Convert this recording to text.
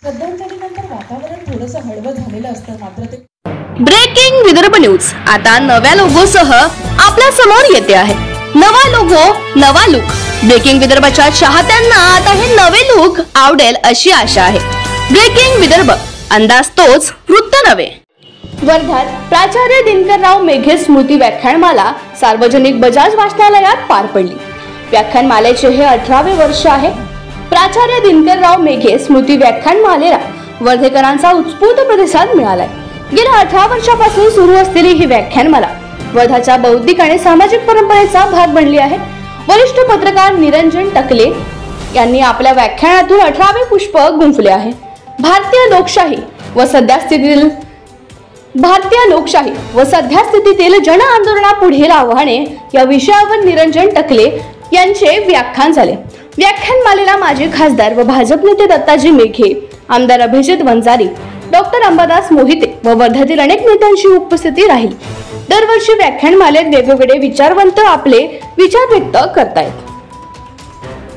मध्यंतरीनंतर वातावरण थोडंसं हळवं झालेलं असतं, मात्र ते ब्रेकिंग विदर्भ न्यूज आता नव्या लोगोसह आपल्या समोर येते आहे। नवा लोगो, नवा लुक। ब्रेकिंग विदर्भच्या चाहत्यांना आता हे नवे लुक आवडेल अशी आशा आहे। ब्रेकिंग विदर्भ, अंदाज तोच, वृत्त नवे। वर्ध्यात प्राचार्य दिनकरराव मेघे स्मृती व्याख्यानमाला सार्वजनिक बजाज वाचनालयात पार पडली। व्याख्यानमालेचे हे 18वे वर्ष आहे। प्राचार्य दिनकरराव मेघे स्मृती व्याख्यानमालेला वर्धेकरांचा उत्स्फूर्त प्रतिसाद मिळालाय। गेल्या 18 वर्षापासून सुरू असलेली ही व्याख्यानमाला वर्धाच्या बौद्धिक आणि सामाजिक परंपरेचा भाग बनली आहे। वरिष्ठ पत्रकार निरंजन टकले यांनी आपल्या व्याख्यानातून 18वे पुष्प गुंफले आहे। भारतीय लोकशाही व सध्या स्थितीतील जन आंदोलनापुढील आव्हाने या विषयावर निरंजन टकले यांचे व्याख्यान झाले। व्याख्यानमालेला माजी खासदार व भाजप नेते दत्ताजी मेघे, आमदार अभिजित वंजारी, डॉक्टर अंबादास मोहिते व वर्ध्यातील अनेक नेत्यांची उपस्थिती राहील। दरवर्षी व्याख्यानमालेत वेगवेगळे विचारवंत आपले विचार व्यक्त करतायत।